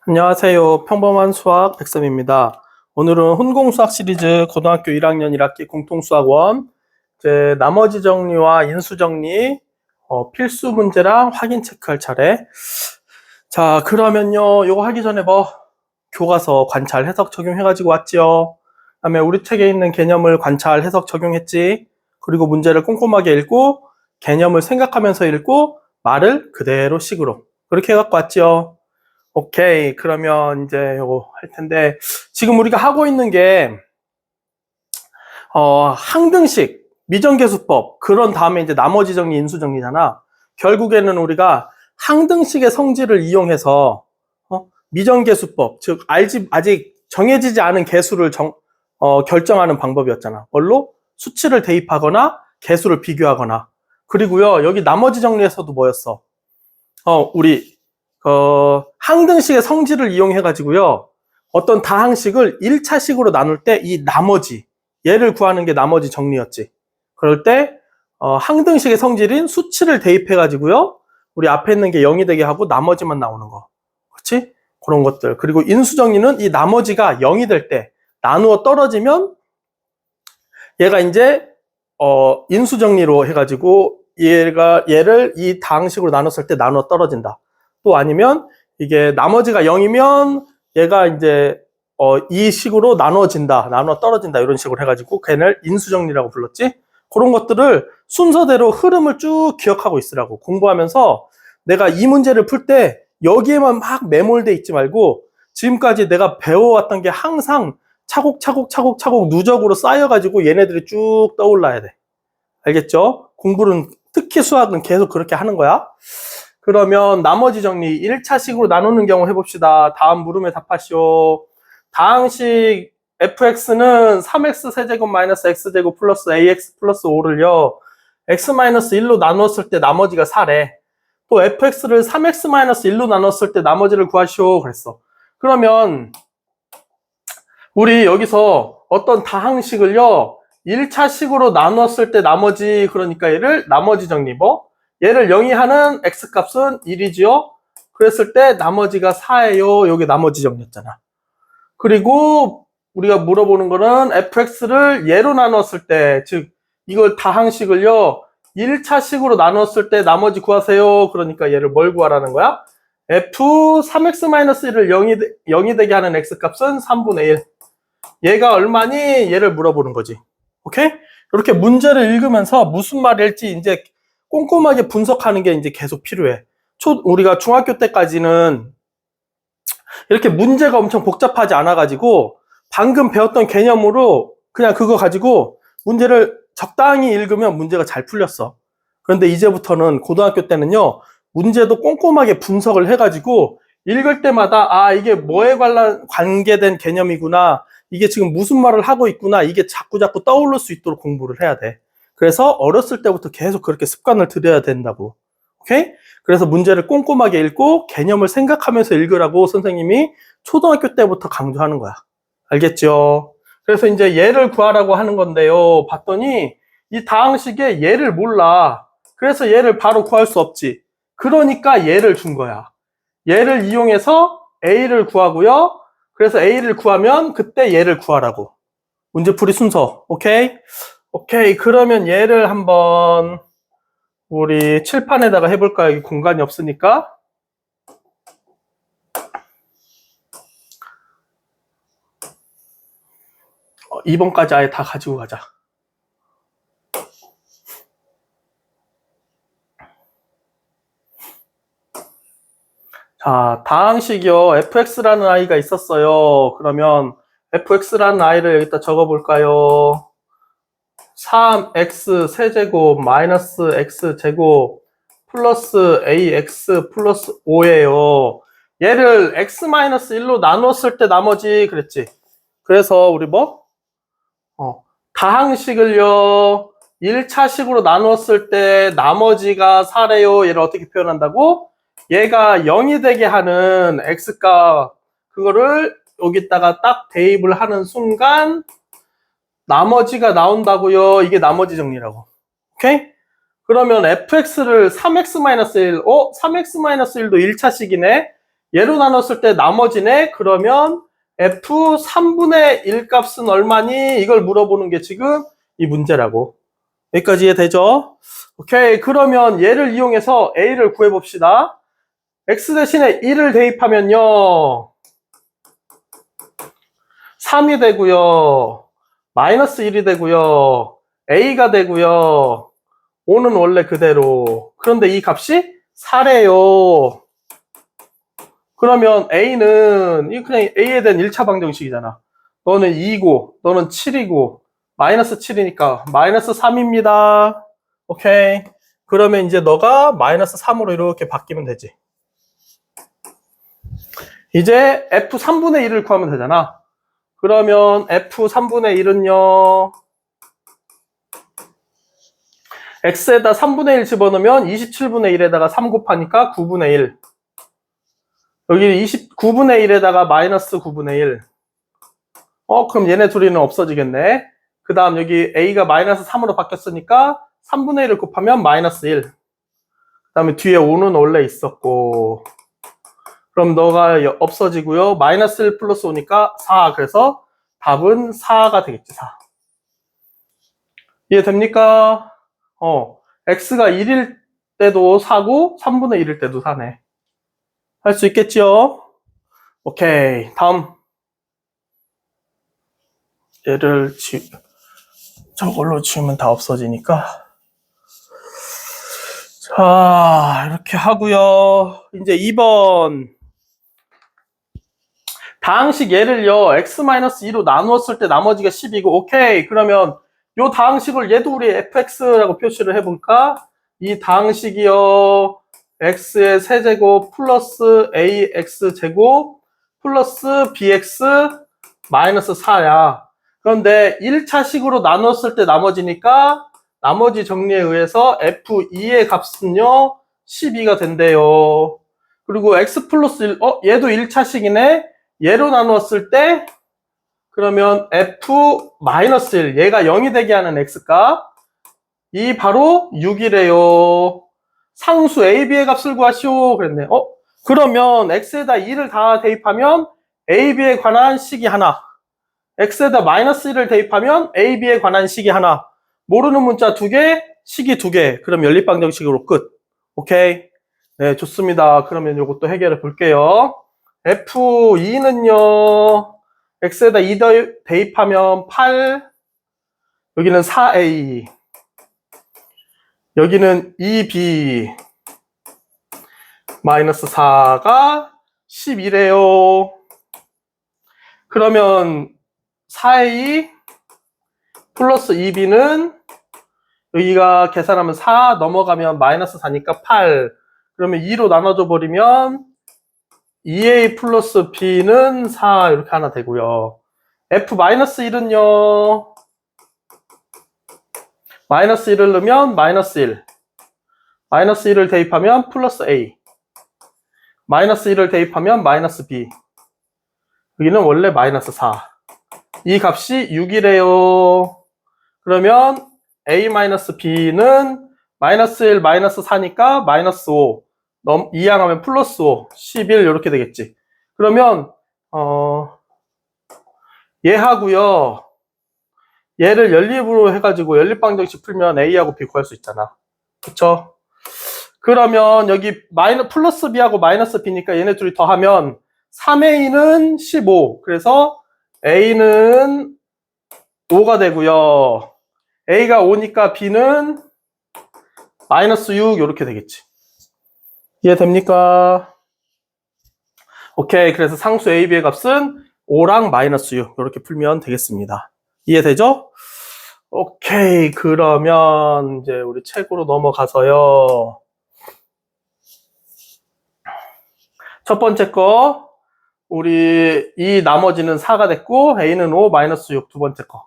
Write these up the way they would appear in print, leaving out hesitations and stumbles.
안녕하세요. 평범한 수학 백쌤입니다. 오늘은 혼공수학 시리즈 고등학교 1학년 1학기 공통수학원 나머지 정리와 인수정리 필수 문제랑 확인 체크할 차례. 자, 그러면요. 이거 하기 전에 교과서 관찰 해석 적용해가지고 왔죠. 그다음에 우리 책에 있는 개념을 관찰 해석 적용했지. 그리고 문제를 꼼꼼하게 읽고 개념을 생각하면서 읽고 말을 그대로 식으로 그렇게 해갖고 왔죠. 오케이. 그러면 이제 요거 할 텐데, 지금 우리가 하고 있는 게, 항등식, 미정계수법, 그런 다음에 이제 나머지 정리, 인수 정리잖아. 결국에는 우리가 항등식의 성질을 이용해서, 미정계수법, 즉, 아직 정해지지 않은 개수를 결정하는 방법이었잖아. 뭘로? 수치를 대입하거나, 개수를 비교하거나. 그리고요, 여기 나머지 정리에서도 뭐였어? 우리 항등식의 성질을 이용해가지고요. 어떤 다항식을 1차식으로 나눌 때 이 나머지, 얘를 구하는 게 나머지 정리였지. 그럴 때 항등식의 성질인 수치를 대입해가지고요. 우리 앞에 있는 게 0이 되게 하고 나머지만 나오는 거. 그렇지? 그런 것들. 그리고 인수정리는 이 나머지가 0이 될 때 나누어 떨어지면 얘가 이제 인수정리로 해가지고 얘를 이 다항식으로 나눴을 때 나누어 떨어진다. 또 아니면 이게 나머지가 0이면 얘가 이제 이 식으로 나눠진다, 나눠 떨어진다 이런 식으로 해가지고 걔를 인수정리라고 불렀지. 그런 것들을 순서대로 흐름을 쭉 기억하고 있으라고. 공부하면서 내가 이 문제를 풀 때 여기에만 막 매몰돼 있지 말고 지금까지 내가 배워왔던 게 항상 차곡차곡 누적으로 쌓여가지고 얘네들이 쭉 떠올라야 돼. 알겠죠? 공부는 특히 수학은 계속 그렇게 하는 거야. 그러면 나머지 정리 1차식으로 나누는 경우 해봅시다. 다음 물음에 답하시오. 다항식 fx는 3x 세제곱 마이너스 x제곱 플러스 ax 플러스 5를요. x 마이너스 1로 나누었을 때 나머지가 4래. 또 fx를 3x 마이너스 1로 나눴을 때 나머지를 구하시오. 그랬어. 그러면 우리 여기서 어떤 다항식을요. 1차식으로 나누었을 때 나머지, 그러니까 얘를 나머지 정리 얘를 0이 하는 x값은 1이지요. 그랬을 때 나머지가 4예요. 여기 나머지 정리였잖아. 그리고 우리가 물어보는 거는 fx를 얘로 나눴을 때, 즉 이걸 다항식을요 1차식으로 나눴을 때 나머지 구하세요. 그러니까 얘를 뭘 구하라는 거야? f 3x-1을 0이 되게 하는 x값은 3분의 1. 얘가 얼마니? 얘를 물어보는 거지. 오케이? 이렇게 문제를 읽으면서 무슨 말일지 이제 꼼꼼하게 분석하는 게 이제 계속 필요해. 우리가 중학교 때까지는 이렇게 문제가 엄청 복잡하지 않아가지고 방금 배웠던 개념으로 그냥 그거 가지고 문제를 적당히 읽으면 문제가 잘 풀렸어. 그런데 이제부터는 고등학교 때는요, 문제도 꼼꼼하게 분석을 해가지고 읽을 때마다 이게 뭐에 관계된 개념이구나, 이게 지금 무슨 말을 하고 있구나, 이게 자꾸 떠오를 수 있도록 공부를 해야 돼. 그래서 어렸을 때부터 계속 그렇게 습관을 들여야 된다고. 오케이? 그래서 문제를 꼼꼼하게 읽고 개념을 생각하면서 읽으라고 선생님이 초등학교 때부터 강조하는 거야. 알겠죠? 그래서 이제 얘를 구하라고 하는 건데요. 봤더니 이 다항식에 얘를 몰라. 그래서 얘를 바로 구할 수 없지. 그러니까 얘를 준 거야. 얘를 이용해서 A를 구하고요. 그래서 A를 구하면 그때 얘를 구하라고. 문제풀이 순서. 오케이? 오케이. 그러면 얘를 한번 우리 칠판에다가 해볼까요? 여기 공간이 없으니까. 2번까지 아예 다 가지고 가자. 자, 다항식이요. fx라는 아이가 있었어요. 그러면 fx라는 아이를 여기다 적어볼까요? 3x 세제곱 마이너스 x제곱 플러스 ax 플러스 5예요. 얘를 x 마이너스 1로 나눴을 때 나머지 그랬지. 그래서 우리 다항식을요 1차식으로 나누었을 때 나머지가 4래요. 얘를 어떻게 표현한다고? 얘가 0이 되게 하는 x값, 그거를 여기다가 딱 대입을 하는 순간 나머지가 나온다고요. 이게 나머지 정리라고. 오케이? 그러면 fx를 3x-1, 3x-1도 1차식이네. 얘로 나눴을 때 나머지네? 그러면 F 3분의 1 값은 얼마니? 이걸 물어보는 게 지금 이 문제라고. 여기까지 이해되죠? 오케이. 그러면 얘를 이용해서 A를 구해봅시다. X 대신에 1을 대입하면요. 3이 되고요. 마이너스 1이 되고요. A가 되고요. 5는 원래 그대로. 그런데 이 값이 4래요. 그러면 A는 그냥 A에 대한 1차 방정식이잖아. 너는 2고 너는 7이고 마이너스 7이니까 마이너스 3입니다. 오케이. 그러면 이제 너가 마이너스 3으로 이렇게 바뀌면 되지. 이제 F 3분의 1을 구하면 되잖아. 그러면 F 3분의 1은요. X에다 3분의 1 집어넣으면 27분의 1에다가 3 곱하니까 9분의 1. 여기 29분의 1에다가 마이너스 9분의 1. 그럼 얘네 둘이는 없어지겠네. 그 다음 여기 A가 마이너스 3으로 바뀌었으니까 3분의 1을 곱하면 마이너스 1. 그 다음에 뒤에 5는 원래 있었고. 그럼 너가 없어지고요. 마이너스 1 플러스 5니까 4. 그래서 답은 4가 되겠지, 4. 이해됩니까? X가 1일 때도 4고 3분의 1일 때도 4네. 할 수 있겠지요? 오케이. 다음. 얘를 저걸로 지우면 다 없어지니까. 자, 이렇게 하고요. 이제 2번. 다항식 얘를요, x-2로 나누었을 때 나머지가 10이고, 오케이. 그러면 요 다항식을 얘도 우리 fx라고 표시를 해볼까? 이 다항식이요, x의 세제곱 플러스 ax제곱 플러스 bx 마이너스 4야. 그런데 1차식으로 나눴을 때 나머지니까 나머지 정리에 의해서 f2의 값은요 12가 된대요. 그리고 x 플러스 1, 얘도 1차식이네. 얘로 나누었을 때 그러면 f 마이너스 1, 얘가 0이 되게 하는 x값 이 바로 6이래요. 상수 a, b의 값을 구하시오 그랬네. 그러면 x에다 2를 다 대입하면 a, b에 관한 식이 하나, x에다 마이너스 1을 대입하면 a, b에 관한 식이 하나, 모르는 문자 2개, 식이 2개. 그럼 연립방정식으로 끝. 오케이. 네, 좋습니다. 그러면 이것도 해결해 볼게요. F2는요, x에다 2 대입하면 8, 여기는 4a, 여기는 2b, 마이너스 4가 11이래요. 그러면 4a 플러스 2b는 여기가 계산하면 4 넘어가면 마이너스 4니까 8. 그러면 2로 나눠줘 버리면 2a 플러스 b는 4 이렇게 하나 되고요. f-1은요. 마이너스 1을 넣으면 마이너스 1. 마이너스 1을 대입하면 플러스 a. 마이너스 1을 대입하면 마이너스 b. 여기는 원래 마이너스 4. 이 값이 6이래요. 그러면 a-b는 마이너스 1, 마이너스 4니까 마이너스 5. 이항하면 플러스 5, 11 이렇게 되겠지. 그러면 얘하고요. 얘를 연립으로 해가지고 연립방정식 풀면 a하고 b 구할 수 있잖아. 그쵸? 그러면 여기 플러스 b하고 마이너스 b니까 얘네 둘이 더하면 3a는 15. 그래서 a는 5가 되고요. a가 5니까 b는 마이너스 6 이렇게 되겠지. 이해됩니까? 오케이. 그래서 상수 a, b의 값은 5랑 마이너스 6 이렇게 풀면 되겠습니다. 이해되죠? 오케이. 그러면 이제 우리 책으로 넘어가서요. 첫 번째 거 우리 이 나머지는 4가 됐고 a는 5, 마이너스 6 두 번째 거.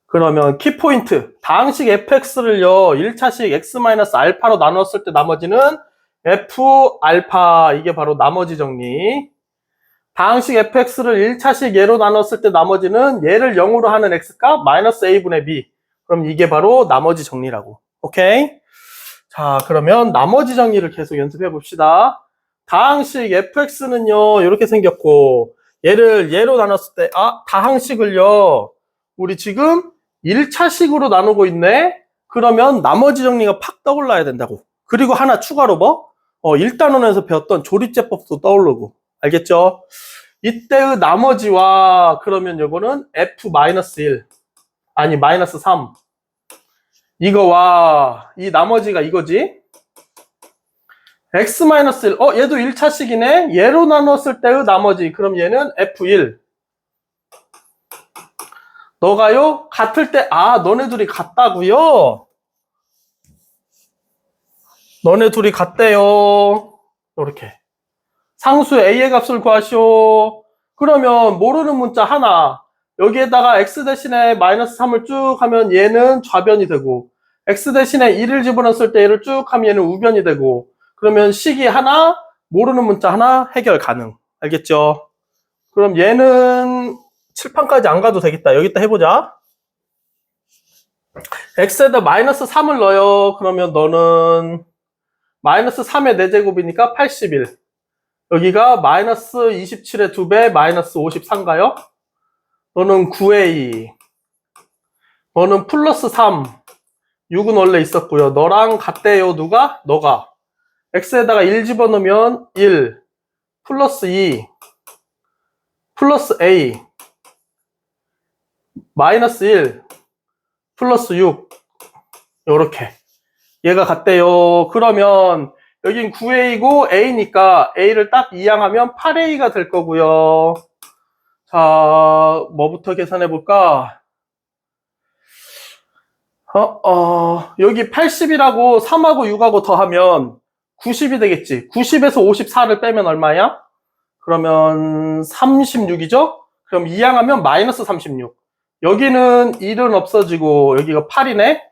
그러면 키포인트 다항식 fx를요 1차식 x-알파로 나눴을 때 나머지는 f알파, 이게 바로 나머지 정리. 다항식 fx를 1차식 얘로 나눴을 때 나머지는 얘를 0으로 하는 x값 마이너스 a분의 b. 그럼 이게 바로 나머지 정리라고. 오케이? 자, 그러면 나머지 정리를 계속 연습해 봅시다. 다항식 fx는요, 이렇게 생겼고, 얘를 얘로 나눴을 때, 다항식을요, 우리 지금 1차식으로 나누고 있네? 그러면 나머지 정리가 팍 떠올라야 된다고. 그리고 하나 추가로 뭐? 1단원에서 배웠던 조립제법도 떠오르고. 알겠죠? 이때의 나머지와, 그러면 요거는 f-1, 아니, -3. 이거와, 이 나머지가 이거지? x-1, 얘도 1차식이네? 얘로 나눴을 때의 나머지, 그럼 얘는 f1. 너가요? 같을 때, 너네 둘이 같다고요? 너네 둘이 같대요. 이렇게. 상수 a의 값을 구하시오. 그러면 모르는 문자 하나. 여기에다가 x 대신에 -3을 쭉 하면 얘는 좌변이 되고, x 대신에 1을 집어넣었을 때 얘를 쭉 하면 얘는 우변이 되고, 그러면 식이 하나, 모르는 문자 하나 해결 가능. 알겠죠? 그럼 얘는 칠판까지 안 가도 되겠다. 여기다 해보자. x에다 -3을 넣어요. 그러면 너는 -3의 4제곱이니까 81. 여기가 -27의 2배, -53가요? 너는 9a. 너는 +3. 6은 원래 있었고요. 너랑 같대요. 누가? 너가. x에다가 1 집어넣으면 1, +2, +a, -1, +6. 요렇게. 얘가 같대요. 그러면 여긴 9a고 a니까 a를 딱 이항하면 8a가 될 거고요. 자, 뭐부터 계산해 볼까? 여기 80이라고 3하고 6하고 더하면 90이 되겠지. 90에서 54를 빼면 얼마야? 그러면 36이죠? 그럼 이항하면 -36. 여기는 1은 없어지고 여기가 8이네?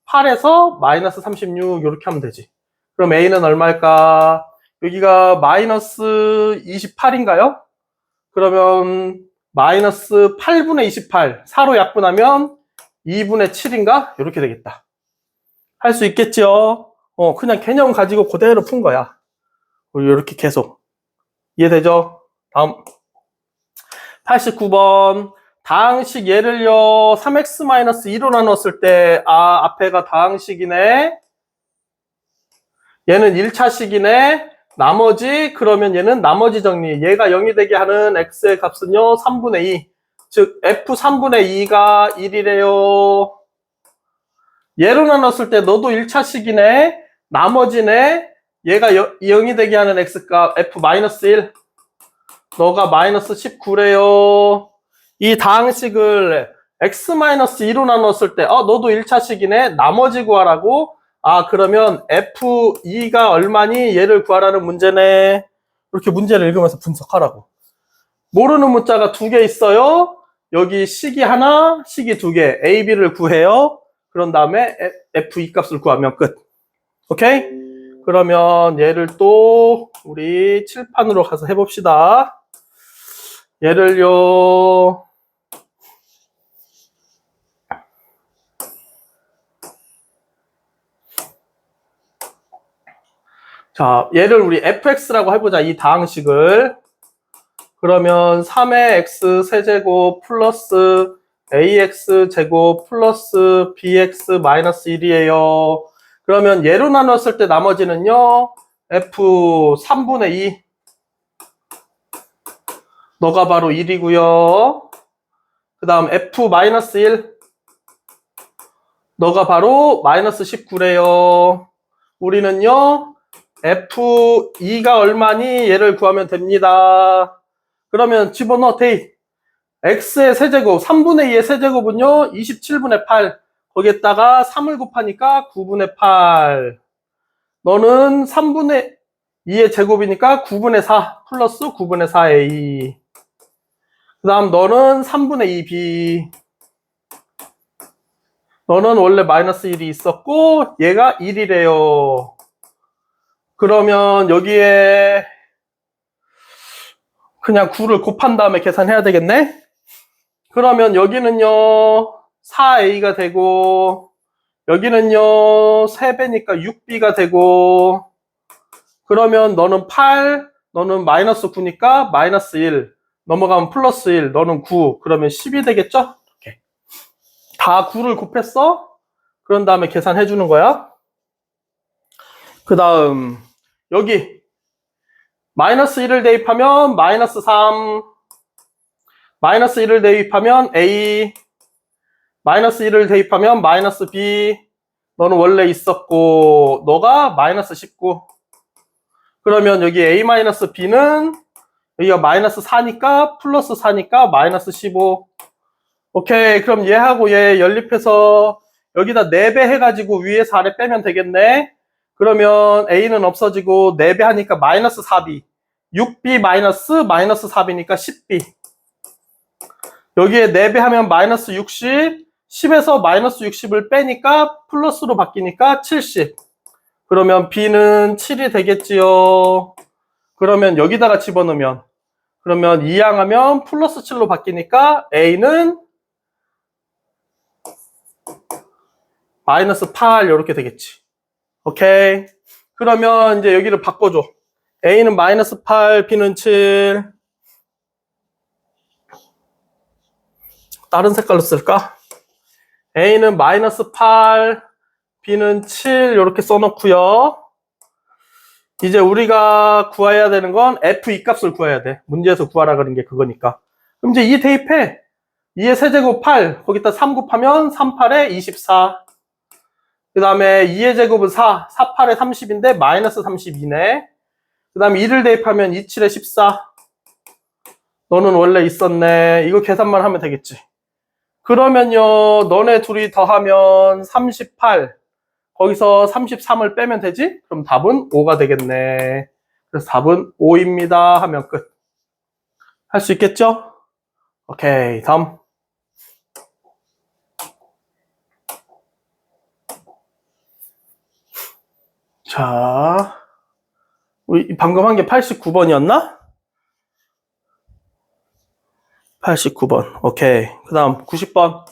8에서 -36 이렇게 하면 되지. 그럼 a는 얼마일까? 여기가 -28인가요? 그러면 -8분의 28. 4로 약분하면 2분의 7인가? 이렇게 되겠다. 할 수 있겠죠? 그냥 개념 가지고 그대로 푼 거야. 우리 이렇게 계속. 이해되죠? 다음. 89번. 다항식 얘를요, 3x-2로 나눴을 때, 앞에가 다항식이네. 얘는 1차식이네. 나머지, 그러면 얘는 나머지 정리. 얘가 0이 되게 하는 x의 값은요, 3분의 2. 즉, f 3분의 2가 1이래요. 얘로 나눴을 때 너도 1차식이네. 나머지네. 얘가 0이 되게 하는 x값 f-1. 너가 -19래요. 이 다항식을 x-2로 나눴을 때 너도 1차식이네. 나머지 구하라고. 그러면 f2가 얼마니? 얘를 구하라는 문제네. 이렇게 문제를 읽으면서 분석하라고. 모르는 문자가 2개 있어요. 여기 식이 하나, 식이 2개. a, b를 구해요. 그런 다음에 f2 값을 구하면 끝. 오케이? 그러면 얘를 또 우리 칠판으로 가서 해봅시다. 얘를요, 자, 얘를 우리 fx라고 해보자. 이 다항식을. 그러면 3의 x 세제곱 플러스 ax 제곱 플러스 bx 마이너스 1이에요. 그러면 얘로 나눴을 때 나머지는요, f 3분의 2. 너가 바로 1이고요. 그 다음 f 마이너스 1. 너가 바로 마이너스 19래요. 우리는요, f2가 얼마니? 얘를 구하면 됩니다. 그러면 집어넣어, 데이. x의 세제곱, 3분의 2의 세제곱은요, 27분의 8. 거기에다가 3을 곱하니까 9분의 8. 너는 3분의 2의 제곱이니까 9분의 4 플러스 9분의 4a. 그 다음 너는 3분의 2b. 너는 원래 마이너스 1이 있었고 얘가 1이래요. 그러면 여기에 그냥 9를 곱한 다음에 계산해야 되겠네? 그러면 여기는요 4a가 되고 여기는요 3배니까 6b가 되고 그러면 너는 8, 너는 마이너스 9니까 마이너스 1, 넘어가면 플러스 1, 너는 9, 그러면 10이 되겠죠? 이렇게. 다 9를 곱했어? 그런 다음에 계산해 주는 거야. 그 다음 여기 마이너스 1을 대입하면 마이너스 3, 마이너스 1을 대입하면 A, 마이너스 1을 대입하면 마이너스 B, 너는 원래 있었고 너가 마이너스 19. 그러면 여기 A-B는 여기가 마이너스 4니까 플러스 4니까 마이너스 15. 오케이, 그럼 얘하고 얘 연립해서 여기다 4배 해가지고 위에서 아래 빼면 되겠네. 그러면 A는 없어지고 4배 하니까 마이너스 4B, 6B 마이너스 4B니까 10B. 여기에 4배 하면 마이너스 60, 10에서 마이너스 60을 빼니까 플러스로 바뀌니까 70. 그러면 B는 7이 되겠지요. 그러면 여기다가 집어넣으면, 그러면 이항하면 플러스 7로 바뀌니까 A는 마이너스 8 이렇게 되겠지. 오케이. 그러면 이제 여기를 바꿔줘. A는 마이너스 8, B는 7. 다른 색깔로 쓸까? A는 마이너스 8, B는 7 이렇게 써놓고요. 이제 우리가 구해야 되는 건 F2 값을 구해야 돼. 문제에서 구하라 그런 게 그거니까. 그럼 이제 2 대입해. 2의 세제곱 8, 거기다 3 곱하면 3, 8에 24. 그 다음에 2의 제곱은 4, 4, 8에 30인데 마이너스 32네. 그 다음에 2를 대입하면 2, 7에 14. 너는 원래 있었네. 이거 계산만 하면 되겠지. 그러면요, 너네 둘이 더하면 38. 거기서 33을 빼면 되지? 그럼 답은 5가 되겠네. 그래서 답은 5입니다. 하면 끝. 할 수 있겠죠? 오케이, 다음. 자, 우리 방금 한 게 89번이었나? 89번. 오케이. 그 다음 90번.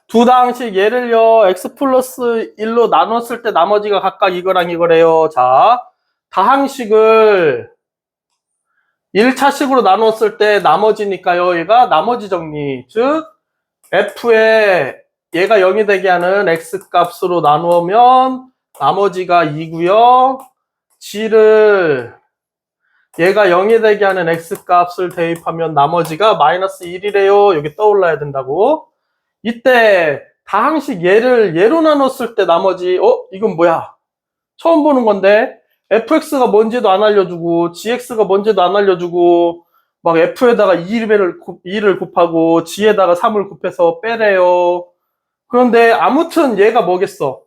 두 다항식 얘를요 x 플러스 1로 나눴을 때 나머지가 각각 이거랑 이거래요. 자, 다항식을 1차식으로 나눴을 때 나머지니까요. 얘가 나머지 정리. 즉 f에 얘가 0이 되게 하는 x 값으로 나누면 나머지가 2고요. g를 얘가 0이 되게 하는 x 값을 대입하면 나머지가 마이너스 1이래요. 여기 떠올라야 된다고. 이때 다항식 얘로 나눴을 때 나머지 이건 뭐야? 처음 보는 건데 fx가 뭔지도 안 알려주고 gx가 뭔지도 안 알려주고 막 f에다가 2를 곱하고 g에다가 3을 곱해서 빼래요. 그런데 아무튼 얘가 뭐겠어?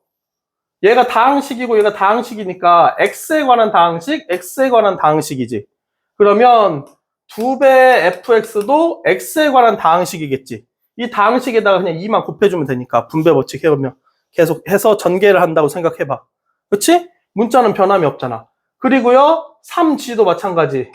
얘가 다항식이고 얘가 다항식이니까 x에 관한 다항식, x에 관한 다항식이지. 그러면 2배 fx도 x에 관한 다항식이겠지. 이 다항식에다가 그냥 2만 곱해주면 되니까 분배 법칙 해보면 계속 해서 전개를 한다고 생각해봐. 그치? 문자는 변함이 없잖아. 그리고요 3g도 마찬가지.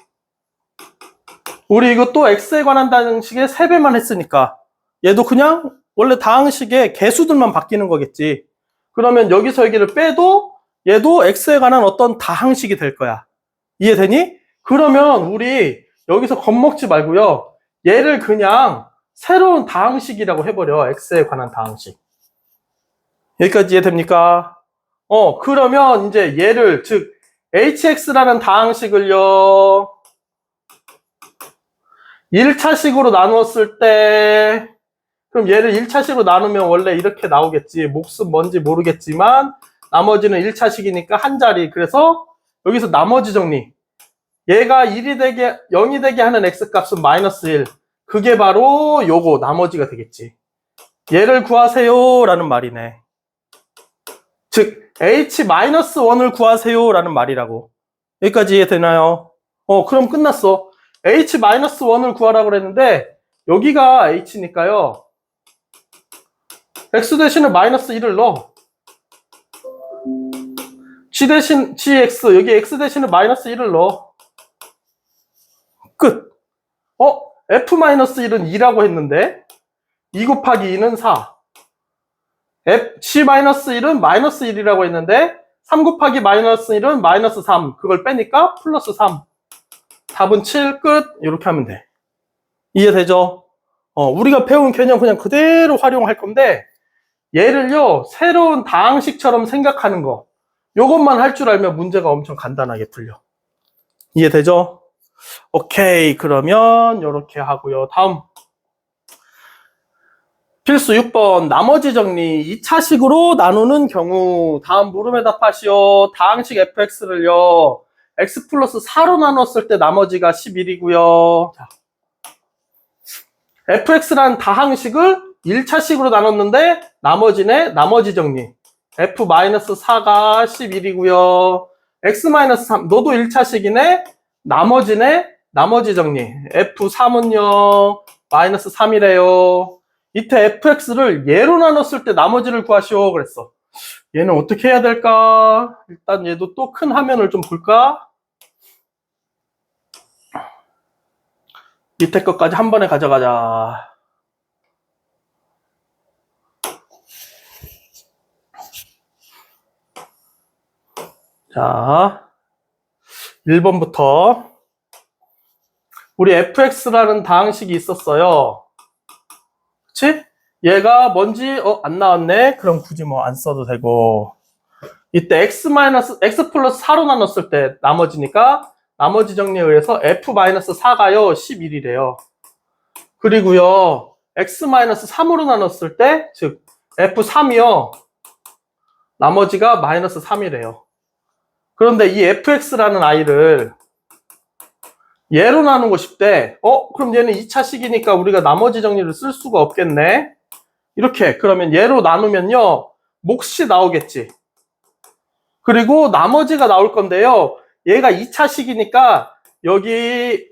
우리 이거 또 x에 관한 다항식에 3배만 했으니까 얘도 그냥 원래 다항식의 개수들만 바뀌는 거겠지. 그러면 여기서 여기를 빼도 얘도 x에 관한 어떤 다항식이 될 거야. 이해되니? 그러면 우리 여기서 겁먹지 말고요. 얘를 그냥 새로운 다항식이라고 해버려. x에 관한 다항식. 여기까지 이해됩니까? 그러면 이제 얘를 즉 hx라는 다항식을요 1차식으로 나누었을 때 그럼 얘를 1차식으로 나누면 원래 이렇게 나오겠지. 몫은 뭔지 모르겠지만 나머지는 1차식이니까 한 자리. 그래서 여기서 나머지 정리. 얘가 0이 되게 하는 x값은 마이너스 1. 그게 바로 요거 나머지가 되겠지. 얘를 구하세요 라는 말이네. 즉 h-1을 구하세요 라는 말이라고. 여기까지 이해되나요? 그럼 끝났어. h-1을 구하라고 그랬는데 여기가 h니까요. x 대신에 마이너스 1을 넣어. g 대신 gx, 여기 x 대신에 마이너스 1을 넣어. 끝. f-1은 2라고 했는데 2 곱하기 2는 4. g-1은 마이너스 1이라고 했는데 3 곱하기 마이너스 1은 마이너스 3. 그걸 빼니까 플러스 3. 답은 7, 끝. 이렇게 하면 돼. 이해되죠? 우리가 배운 개념 그냥 그대로 활용할 건데, 얘를요, 새로운 다항식처럼 생각하는 거. 요것만 할 줄 알면 문제가 엄청 간단하게 풀려. 이해되죠? 오케이. 그러면 요렇게 하고요. 다음. 필수 6번. 나머지 정리. 2차식으로 나누는 경우. 다음 물음에 답하시오. 다항식 fx를요. x 플러스 4로 나눴을 때 나머지가 11이고요. 자. fx란 다항식을 1차식으로 나눴는데 나머지 정리. f-4가 11이고요. x-3 너도 1차식이네. 나머지 정리. f3은요. 마이너스 3이래요. 이때 fx를 얘로 나눴을 때 나머지를 구하시오 그랬어. 얘는 어떻게 해야 될까? 일단 얘도 또 큰 화면을 좀 볼까? 밑에 것까지 한 번에 가져가자. 자, 1번부터 우리 fx라는 다항식이 있었어요. 그치? 얘가 뭔지 안 나왔네? 그럼 굳이 뭐 안 써도 되고, 이때 x 플러스 4로 나눴을 때 나머지니까 나머지 정리에 의해서 f-4가요 11이래요. 그리고요 x-3으로 나눴을 때 즉 f3이요 나머지가 마이너스 3이래요. 그런데 이 fx라는 아이를 얘로 나누고 싶대. 그럼 얘는 2차식이니까 우리가 나머지 정리를 쓸 수가 없겠네. 이렇게 그러면 얘로 나누면요 몫이 나오겠지. 그리고 나머지가 나올 건데요, 얘가 2차식이니까 여기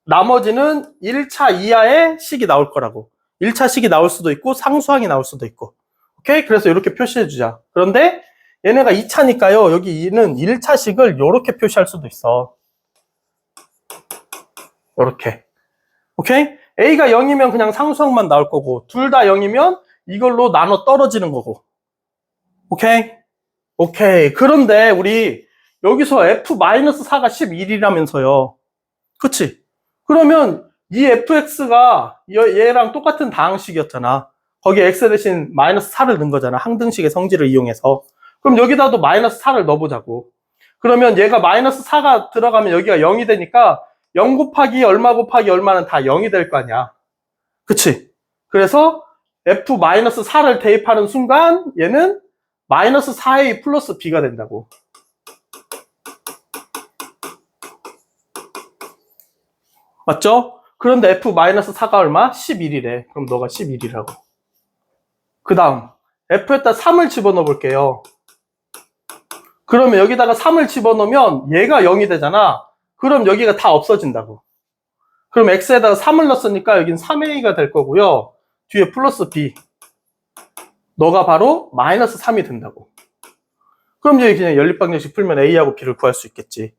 나머지는 1차 이하의 식이 나올 거라고. 1차식이 나올 수도 있고 상수항이 나올 수도 있고. 오케이? 그래서 이렇게 표시해 주자. 그런데 얘네가 2차니까요 여기 얘는 1차식을 이렇게 표시할 수도 있어. 이렇게. 오케이? A가 0이면 그냥 상수항만 나올 거고, 둘 다 0이면 이걸로 나눠 떨어지는 거고. 오케이? 오케이. 그런데 우리 여기서 f-4가 11이라면서요. 그치? 그러면 이 fx가 얘랑 똑같은 다항식이었잖아. 거기에 x 대신 마이너스 4를 넣은 거잖아. 항등식의 성질을 이용해서. 그럼 여기다도 마이너스 4를 넣어보자고. 그러면 얘가 마이너스 4가 들어가면 여기가 0이 되니까 0 곱하기 얼마는 다 0이 될 거 아니야. 그치? 그래서 f-4를 대입하는 순간 얘는 마이너스 4a 플러스 b가 된다고. 맞죠? 그런데 f-4가 얼마? 11이래. 그럼 너가 11이라고. 그 다음 f에다 3을 집어넣어 볼게요. 그러면 여기다가 3을 집어넣으면 얘가 0이 되잖아. 그럼 여기가 다 없어진다고. 그럼 x에다가 3을 넣었으니까 여긴 3a가 될 거고요. 뒤에 플러스 b. 너가 바로 마이너스 3이 된다고. 그럼 여기 그냥 연립방정식 풀면 a하고 b를 구할 수 있겠지.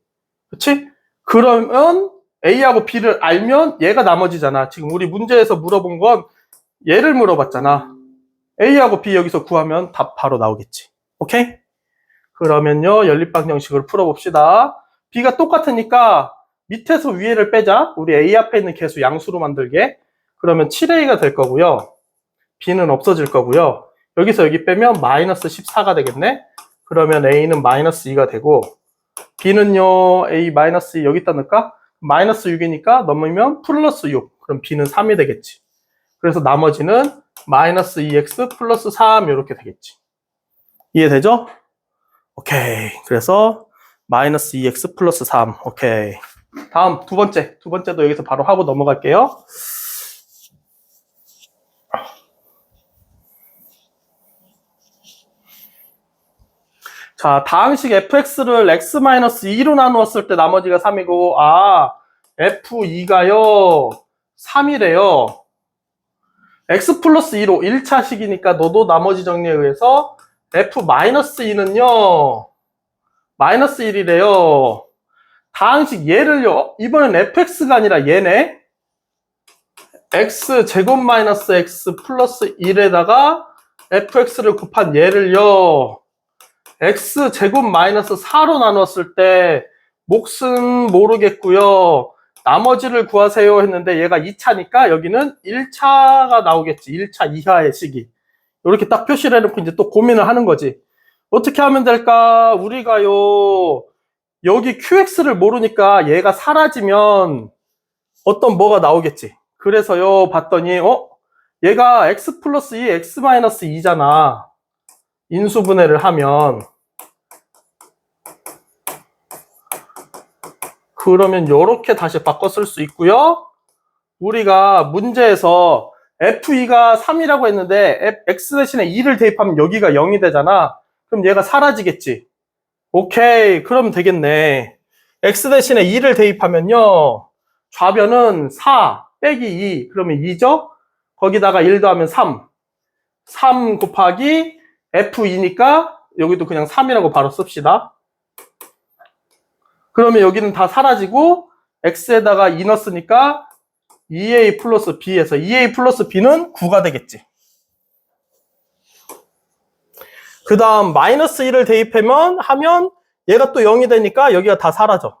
그치? 그러면 a하고 b를 알면 얘가 나머지잖아. 지금 우리 문제에서 물어본 건 얘를 물어봤잖아. a하고 b 여기서 구하면 답 바로 나오겠지. 오케이? 그러면요 연립방정식을 풀어봅시다. b가 똑같으니까 밑에서 위에를 빼자. 우리 a 앞에 있는 개수 양수로 만들게. 그러면 7a가 될 거고요. b는 없어질 거고요. 여기서 여기 빼면 마이너스 14가 되겠네. 그러면 a는 마이너스 2가 되고, b는요 a 마이너스 2 여기다 넣을까? 마이너스 6이니까 넘으면 플러스 6. 그럼 b는 3이 되겠지. 그래서 나머지는 마이너스 2x 플러스 3 이렇게 되겠지. 이해되죠? 오케이. 그래서 마이너스 2x 플러스 3. 오케이. 다음 두 번째도 여기서 바로 하고 넘어갈게요. 자, 다항식 fx를 x-2로 나누었을 때 나머지가 3이고, f2가요 3이래요. x 플러스 2로 1차식이니까 너도 나머지 정리에 의해서 f-2는요 마이너스 1이래요. 다항식 얘를요, 이번엔 fx가 아니라 얘네. x 제곱 마이너스 x 플러스 1에다가 fx를 곱한 얘를요 x제곱 마이너스 4로 나눴을 때 몫은 모르겠고요. 나머지를 구하세요 했는데 얘가 2차니까 여기는 1차가 나오겠지. 1차 이하의 식이. 이렇게 딱 표시를 해놓고 이제 또 고민을 하는 거지. 어떻게 하면 될까? 우리가요, 여기 qx를 모르니까 얘가 사라지면 어떤 뭐가 나오겠지. 그래서요, 봤더니, 얘가 x 플러스 2, x 마이너스 2잖아. 인수분해를 하면. 그러면 요렇게 다시 바꿔 쓸 수 있고요. 우리가 문제에서 f2가 3이라고 했는데 x 대신에 2를 대입하면 여기가 0이 되잖아. 그럼 얘가 사라지겠지. 오케이, 그러면 되겠네. x 대신에 2를 대입하면요, 좌변은 4 빼기 2, 그러면 2죠? 거기다가 1 더하면 3. 3 곱하기 f2니까 여기도 그냥 3이라고 바로 씁시다. 그러면 여기는 다 사라지고 x에다가 2 넣었으니까 2a 플러스 b에서 2a 플러스 b는 9가 되겠지. 그 다음 마이너스 1을 대입하면 얘가 또 0이 되니까 여기가 다 사라져.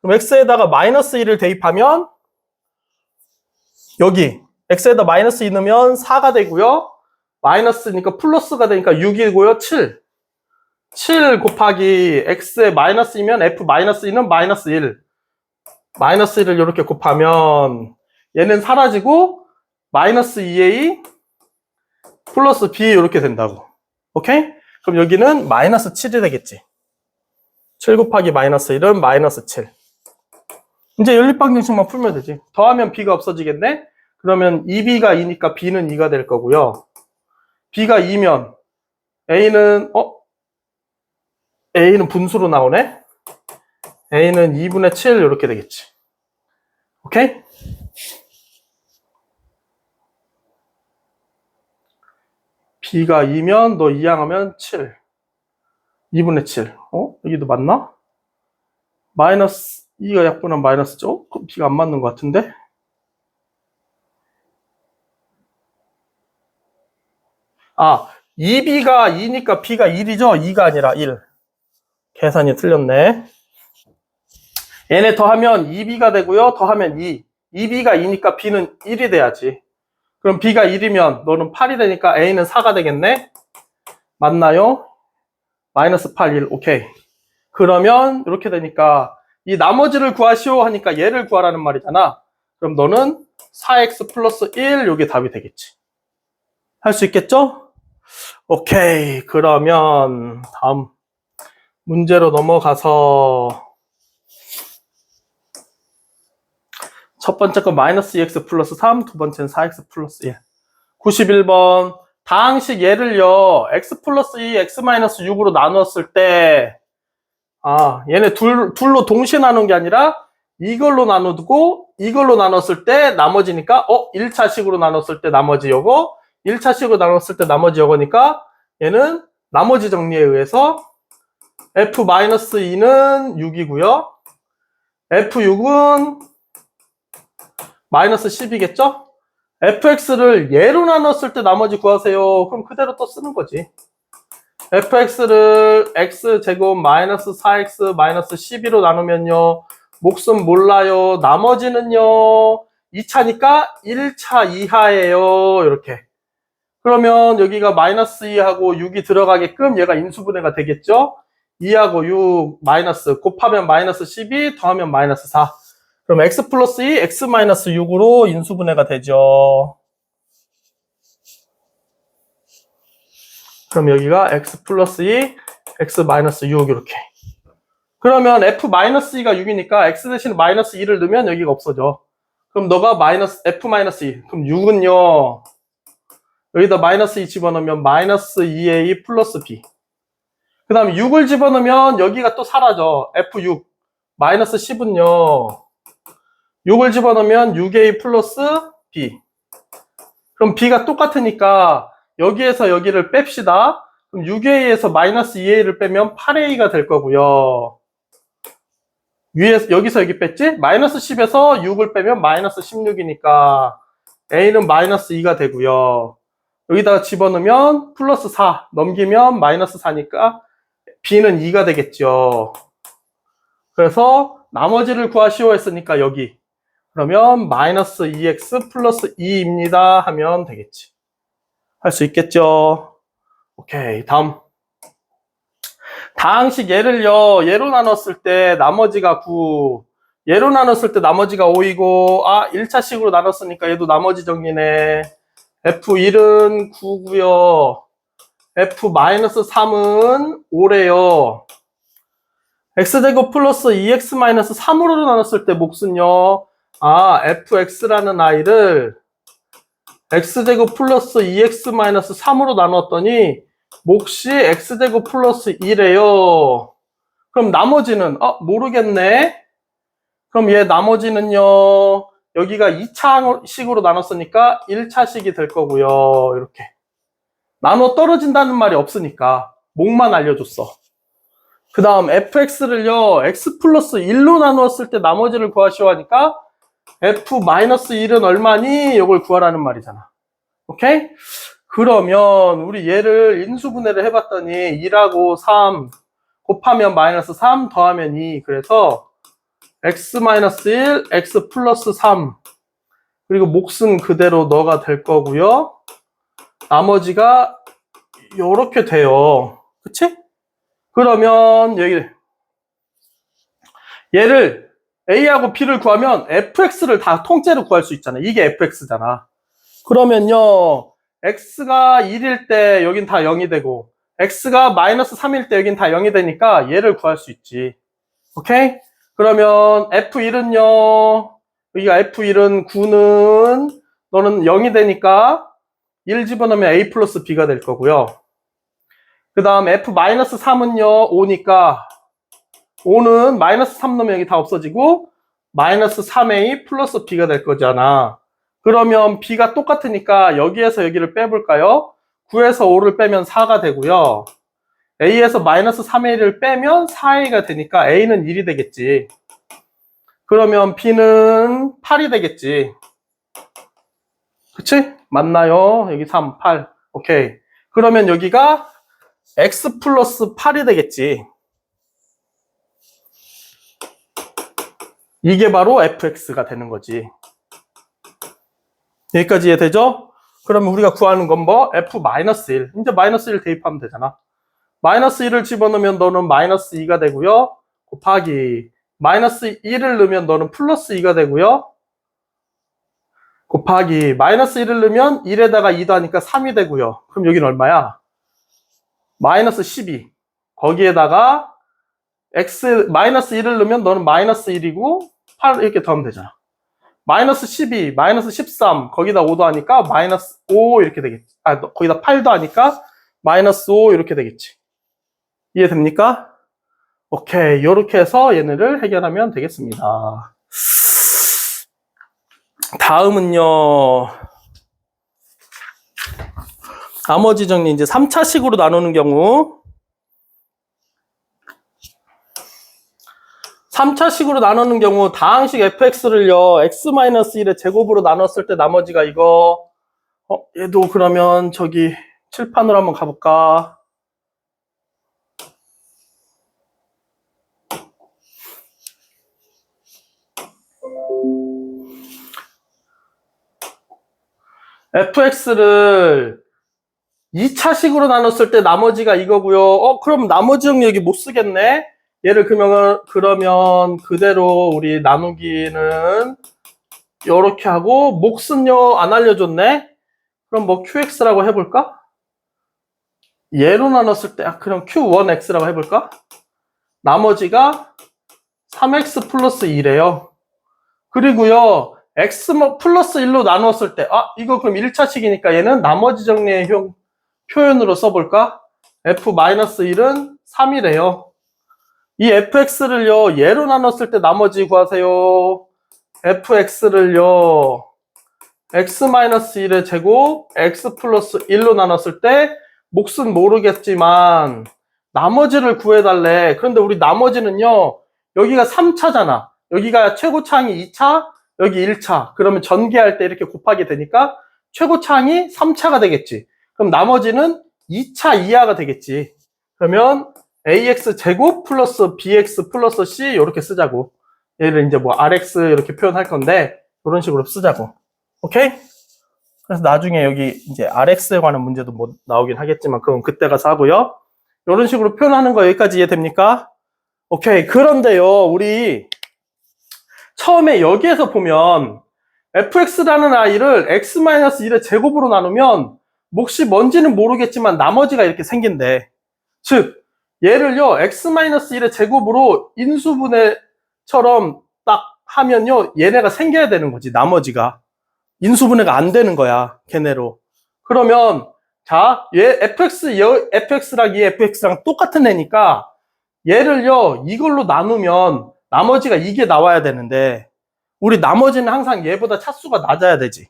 그럼 x에다가 마이너스 1을 대입하면 여기 x에다 마이너스 2 넣으면 4가 되고요. 마이너스니까 플러스가 되니까 6이고요. 7 곱하기 x에 마이너스 2면 f 마이너스 2는 마이너스 1. 마이너스 1을 이렇게 곱하면 얘는 사라지고 마이너스 2a 플러스 b 이렇게 된다고. 오케이? 그럼 여기는 마이너스 7이 되겠지. 7 곱하기 마이너스 1은 마이너스 7. 이제 연립방정식만 풀면 되지. 더하면 b가 없어지겠네? 그러면 2b가 2니까 b는 2가 될 거고요. b가 2면 a는 분수로 나오네? a는 2분의 7 이렇게 되겠지. 오케이? b가 2면 너 이항하면 7. 2분의 7. 여기도 맞나? 마이너스 2가 약분한 마이너스죠? 그럼 b가 안 맞는 것 같은데? 아, 2b가 2니까 b가 1이죠? 2가 아니라 1. 계산이 틀렸네. 얘네 더하면 2b가 되고요. 더하면 2. 2b가 2니까 b는 1이 돼야지. 그럼 b가 1이면 너는 8이 되니까 a는 4가 되겠네? 맞나요? 마이너스 8, 1. 오케이. 그러면 이렇게 되니까 이 나머지를 구하시오 하니까 얘를 구하라는 말이잖아. 그럼 너는 4x 플러스 1 요게 답이 되겠지. 할 수 있겠죠? 오케이. 그러면 다음 문제로 넘어가서 첫 번째 건 마이너스 2x 플러스 3, 두 번째는 4x 플러스 1. 91번. 다항식 얘를요, x 플러스 2, x 마이너스 6으로 나눴을 때, 얘네 둘로 동시에 나눈 게 아니라 이걸로 나누고 이걸로 나눴을 때 나머지니까 1차식으로 나눴을 때 나머지 요거, 1차식으로 나눴을 때 나머지 요거니까 얘는 나머지 정리에 의해서 f-2는 6이고요. f6은 마이너스 10이겠죠? fx를 얘로 나눴을 때 나머지 구하세요. 그럼 그대로 또 쓰는 거지. fx를 x제곱 마이너스 4x 마이너스 12로 나누면요, 몫은 몰라요. 나머지는요 2차니까 1차 이하예요. 이렇게. 그러면 여기가 마이너스 2하고 6이 들어가게끔 얘가 인수분해가 되겠죠. 2하고 6 마이너스 곱하면 마이너스 12 더하면 마이너스 4. 그럼 x 플러스 2, x 마이너스 6으로 인수분해가 되죠. 그럼 여기가 x 플러스 2, x 마이너스 6 이렇게. 그러면 f 마이너스 2가 6이니까 x 대신 마이너스 2를 넣으면 여기가 없어져. 그럼 너가 마이너스 f 마이너스 2. 그럼 6은요. 여기다 마이너스 2 집어넣으면 마이너스 2a 플러스 b. 그 다음에 6을 집어넣으면 여기가 또 사라져. f6. 마이너스 10은요. 6을 집어넣으면 6a 플러스 b. 그럼 b가 똑같으니까 여기에서 여기를 뺍시다. 그럼 6a에서 마이너스 2a를 빼면 8a가 될 거고요. 여기서 여기 뺐지? 마이너스 10에서 6을 빼면 마이너스 16이니까 a는 마이너스 2가 되고요. 여기다가 집어넣으면 플러스 4 넘기면 마이너스 4니까 b는 2가 되겠죠. 그래서 나머지를 구하시오 했으니까 여기. 그러면 마이너스 2x 플러스 2입니다 하면 되겠지. 할 수 있겠죠. 오케이, 다음. 다항식 얘를요, 얘로 나눴을 때 나머지가 9, 얘로 나눴을 때 나머지가 5이고, 1차식으로 나눴으니까 얘도 나머지 정리네. F1은 9고요. F-3은 5래요. x제곱 플러스 2x-3으로 나눴을 때 몫은요, fx라는 아이를 x제곱 플러스 2x-3으로 나눴더니 몫이 x제곱 플러스 2래요. 그럼 나머지는 모르겠네. 그럼 얘 나머지는요, 여기가 2차식으로 나눴으니까 1차식이 될 거고요. 이렇게 나눠 떨어진다는 말이 없으니까 몫만 알려줬어. 그 다음 fx를요, x 플러스 1로 나누었을 때 나머지를 구하시오 하니까 f-1은 얼마니? 이걸 구하라는 말이잖아. 오케이? 그러면 우리 얘를 인수분해를 해봤더니 2하고 3 곱하면 마이너스 3 더하면 2. 그래서 x-1, x 플러스 3. 그리고 몫은 그대로 너가 될 거고요. 나머지가 요렇게 돼요. 그치? 그러면 여기 얘를 A하고 B를 구하면 fx를 다 통째로 구할 수 있잖아. 이게 fx잖아. 그러면요, x가 1일 때 여긴 다 0이 되고 x가 마이너스 3일 때 여긴 다 0이 되니까 얘를 구할 수 있지. 오케이? 그러면 f1은요, 여기가 f1은 9는 너는 0이 되니까 1 집어넣으면 a 플러스 b가 될 거고요. 그 다음 f-3은요 5니까 5는 마이너스 3 넣으면 여기 다 없어지고 마이너스 3a 플러스 b가 될 거잖아. 그러면 b가 똑같으니까 여기에서 여기를 빼볼까요? 9에서 5를 빼면 4가 되고요. a에서 마이너스 3a를 빼면 4a가 되니까 a는 1이 되겠지. 그러면 b는 8이 되겠지. 그치? 맞나요? 여기 3, 8. 오케이. 그러면 여기가 x 플러스 8이 되겠지. 이게 바로 fx가 되는 거지. 여기까지 이해되죠? 그러면 우리가 구하는 건 뭐? f-1. 이제 마이너스 1 대입하면 되잖아. 마이너스 1을 집어넣으면 너는 마이너스 2가 되고요. 곱하기 마이너스 1을 넣으면 너는 플러스 2가 되고요. 곱하기 마이너스 1을 넣으면 1에다가 2도 하니까 3이 되고요. 그럼 여기는 얼마야? 마이너스 12. 거기에다가 x 마이너스 1을 넣으면 너는 마이너스 1이고 8 이렇게 더하면 되잖아. 마이너스 12, 마이너스 13 거기다 5도 하니까 마이너스 5 이렇게 되겠지. 거기다 8도 하니까 마이너스 5 이렇게 되겠지. 이해됩니까? 오케이, 이렇게 해서 얘네를 해결하면 되겠습니다. 다음은요, 나머지 정리 이제 3차식으로 나누는 경우 3차식으로 나누는 경우 다항식 fx를요 x-1의 제곱으로 나눴을 때 나머지가 이거 얘도 그러면 저기 칠판으로 한번 가볼까? fx를 2차식으로 나눴을 때 나머지가 이거고요. 그럼 나머지 정리 여기 못 쓰겠네? 얘를 그러면 그대로 우리 나누기는 이렇게 하고 몫은요 안 알려줬네? 그럼 뭐 qx라고 해볼까? 얘로 나눴을 때 그럼 q1x라고 해볼까? 나머지가 3x 플러스 2래요. 그리고요 x 플러스 1로 나누었을 때 이거 그럼 1차식이니까 얘는 나머지 정리의 표현으로 써볼까? f-1은 3이래요. 이 fx를요 얘로 나눴을 때 나머지 구하세요. fx를요 x-1의 제곱 x 플러스 1로 나눴을 때 몫은 모르겠지만 나머지를 구해달래. 그런데 우리 나머지는요 여기가 3차잖아. 여기가 최고차항이 2차, 여기 1차. 그러면 전개할 때 이렇게 곱하게 되니까 최고차항이 3차가 되겠지. 그럼 나머지는 2차 이하가 되겠지. 그러면 ax 제곱 플러스 bx 플러스 c 이렇게 쓰자고. 얘를 이제 뭐 rx 이렇게 표현할 건데 이런 식으로 쓰자고. 오케이? 그래서 나중에 여기 이제 rx에 관한 문제도 뭐 나오긴 하겠지만 그건 그때 가서 하고요. 이런 식으로 표현하는 거 여기까지 이해됩니까? 오케이. 그런데요, 우리 처음에 여기에서 보면 fx라는 아이를 x-1의 제곱으로 나누면 몫이 뭔지는 모르겠지만 나머지가 이렇게 생긴대. 즉 얘를요 x-1의 제곱으로 인수분해처럼 딱 하면요 얘네가 생겨야 되는 거지. 나머지가 인수분해가 안 되는 거야 걔네로. 그러면 자, 얘 fx랑 이 fx랑 똑같은 애니까 얘를요 이걸로 나누면 나머지가 이게 나와야 되는데 우리 나머지는 항상 얘보다 차수가 낮아야 되지.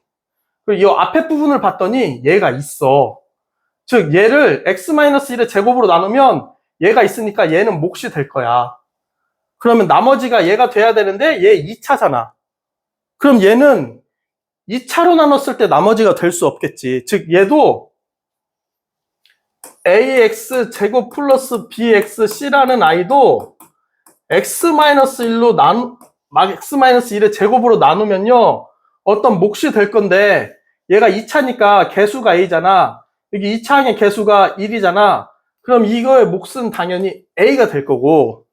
그리고 이 앞에 부분을 봤더니 얘가 있어. 즉 얘를 x-1의 제곱으로 나누면 얘가 있으니까 얘는 몫이 될 거야. 그러면 나머지가 얘가 돼야 되는데 얘 2차잖아. 그럼 얘는 2차로 나눴을 때 나머지가 될 수 없겠지. 즉 얘도 ax 제곱 플러스 bxc라는 아이도 x-1로 x-1의 제곱으로 나누면요 어떤 몫이 될 건데 얘가 2차니까 개수가 a잖아. 여기 2차항의 개수가 1이잖아. 그럼 이거의 몫은 당연히 a가 될 거고,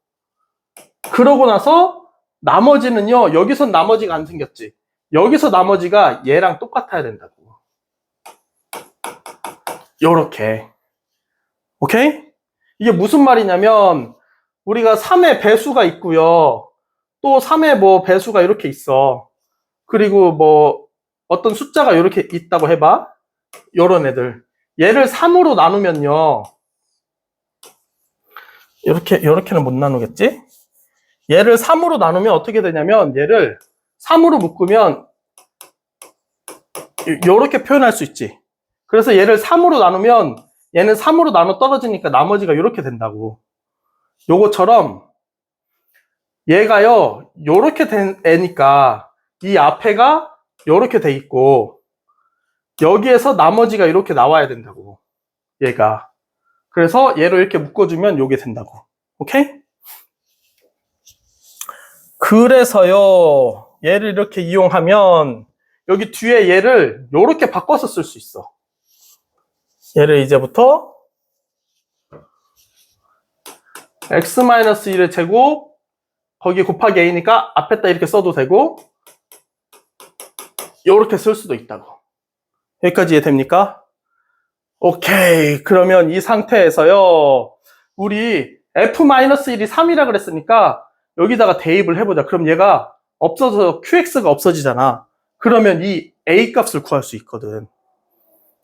그러고 나서 나머지는요 여기선 나머지가 안 생겼지. 여기서 나머지가 얘랑 똑같아야 된다고. 요렇게. 오케이? 이게 무슨 말이냐면 우리가 3의 배수가 있고요. 또 3의 뭐 배수가 이렇게 있어. 그리고 뭐 어떤 숫자가 이렇게 있다고 해봐. 요런 애들. 얘를 3으로 나누면요. 요렇게는 못 나누겠지? 얘를 3으로 나누면 어떻게 되냐면 얘를 3으로 묶으면 요렇게 표현할 수 있지. 그래서 얘를 3으로 나누면 얘는 3으로 나눠 떨어지니까 나머지가 이렇게 된다고. 요거처럼 얘가요 요렇게 된 애니까 이 앞에가 요렇게 돼 있고 여기에서 나머지가 이렇게 나와야 된다고. 얘가. 그래서 얘를 이렇게 묶어주면 요게 된다고. 오케이? 그래서요 얘를 이렇게 이용하면 여기 뒤에 얘를 요렇게 바꿔서 쓸 수 있어. 얘를 이제부터 x-1의 제곱 거기 곱하기 a니까 앞에다 이렇게 써도 되고 요렇게 쓸 수도 있다고. 여기까지 이해됩니까? 오케이. 그러면 이 상태에서요 우리 f-1이 3이라 그랬으니까 여기다가 대입을 해보자. 그럼 얘가 없어져서 qx가 없어지잖아. 그러면 이 a 값을 구할 수 있거든.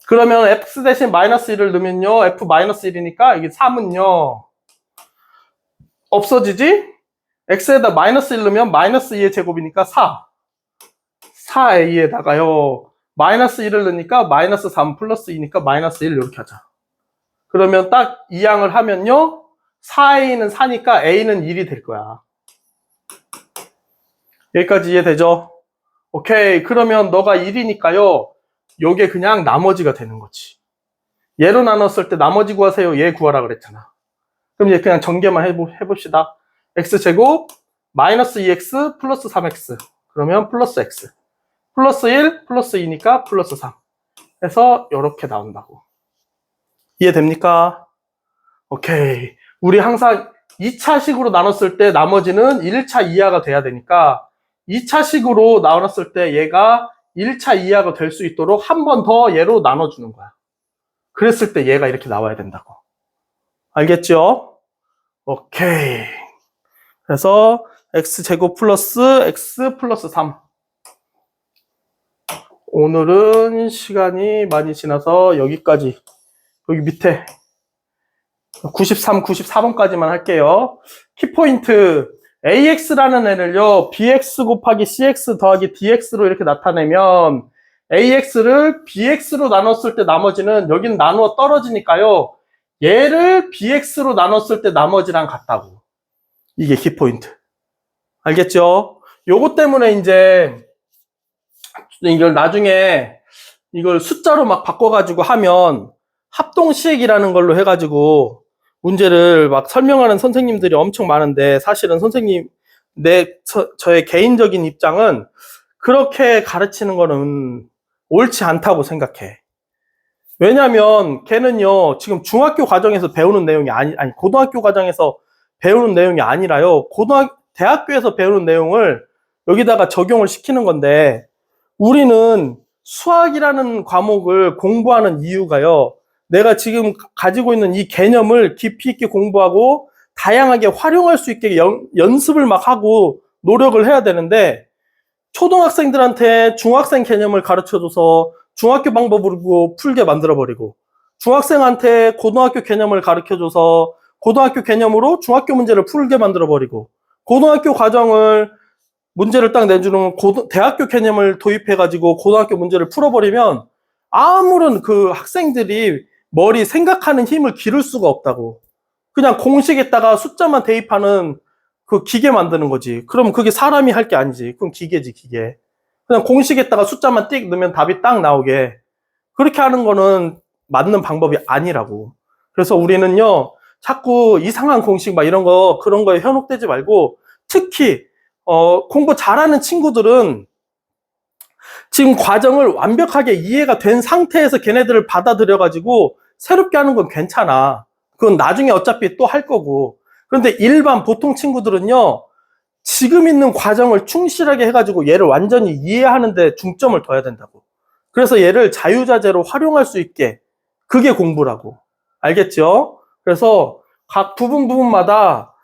그러면 x 대신 마이너스 1을 넣으면요 f-1이니까 이게 3은요 없어지지? x에다 마이너스 1 넣으면 마이너스 2의 제곱이니까 4a에다가요 마이너스 1을 넣으니까 마이너스 3 플러스 2니까 마이너스 1 이렇게 하자. 그러면 딱 이 양을 하면요 4a는 4니까 a는 1이 될 거야. 여기까지 이해되죠? 오케이. 그러면 너가 1이니까요 요게 그냥 나머지가 되는 거지. 얘로 나눴을 때 나머지 구하세요. 얘 구하라 그랬잖아. 그럼 얘 그냥 전개만 해봅시다. x제곱 마이너스 2x 플러스 3x 그러면 플러스 x 플러스 1 플러스 2니까 플러스 3 해서 이렇게 나온다고. 이해됩니까? 오케이. 우리 항상 2차식으로 나눴을 때 나머지는 1차 이하가 돼야 되니까 2차식으로 나눴을 때 얘가 1차 이하가 될 수 있도록 한 번 더 얘로 나눠주는 거야. 그랬을 때 얘가 이렇게 나와야 된다고. 알겠죠? 오케이. 그래서 x제곱 플러스 x 플러스 3. 오늘은 시간이 많이 지나서 여기까지, 여기 밑에 93, 94번까지만 할게요. 키포인트. AX라는 애를요, BX 곱하기 CX 더하기 DX로 이렇게 나타내면 AX를 BX로 나눴을 때 나머지는 여기는 나누어 떨어지니까요. 얘를 BX로 나눴을 때 나머지랑 같다고. 이게 키포인트. 알겠죠? 요거 때문에 이제 이걸 나중에 이걸 숫자로 막 바꿔가지고 하면 합동시액이라는 걸로 해가지고 문제를 막 설명하는 선생님들이 엄청 많은데 사실은 선생님 저의 개인적인 입장은 그렇게 가르치는 거는 옳지 않다고 생각해. 왜냐면 걔는요 지금 중학교 과정에서 배우는 내용이 아니 고등학교 과정에서 배우는 내용이 아니라요 대학교에서 배우는 내용을 여기다가 적용을 시키는 건데, 우리는 수학이라는 과목을 공부하는 이유가요, 내가 지금 가지고 있는 이 개념을 깊이 있게 공부하고 다양하게 활용할 수 있게 연습을 막 하고 노력을 해야 되는데, 초등학생들한테 중학생 개념을 가르쳐줘서 중학교 방법으로 풀게 만들어버리고, 중학생한테 고등학교 개념을 가르쳐줘서 고등학교 개념으로 중학교 문제를 풀게 만들어버리고, 고등학교 과정을 문제를 딱 내주는 대학교 개념을 도입해가지고 고등학교 문제를 풀어버리면 아무런 그 학생들이 머리 생각하는 힘을 기를 수가 없다고. 그냥 공식에다가 숫자만 대입하는 그 기계 만드는 거지. 그럼 그게 사람이 할 게 아니지. 그럼 기계지, 기계. 그냥 공식에다가 숫자만 띡 넣으면 답이 딱 나오게. 그렇게 하는 거는 맞는 방법이 아니라고. 그래서 우리는요, 자꾸 이상한 공식 막 이런 거, 그런 거에 현혹되지 말고, 특히 공부 잘하는 친구들은 지금 과정을 완벽하게 이해가 된 상태에서 걔네들을 받아들여가지고 새롭게 하는 건 괜찮아. 그건 나중에 어차피 또 할 거고. 그런데 일반 보통 친구들은요, 지금 있는 과정을 충실하게 해가지고 얘를 완전히 이해하는 데 중점을 둬야 된다고. 그래서 얘를 자유자재로 활용할 수 있게, 그게 공부라고. 알겠죠? 그래서 각 부분마다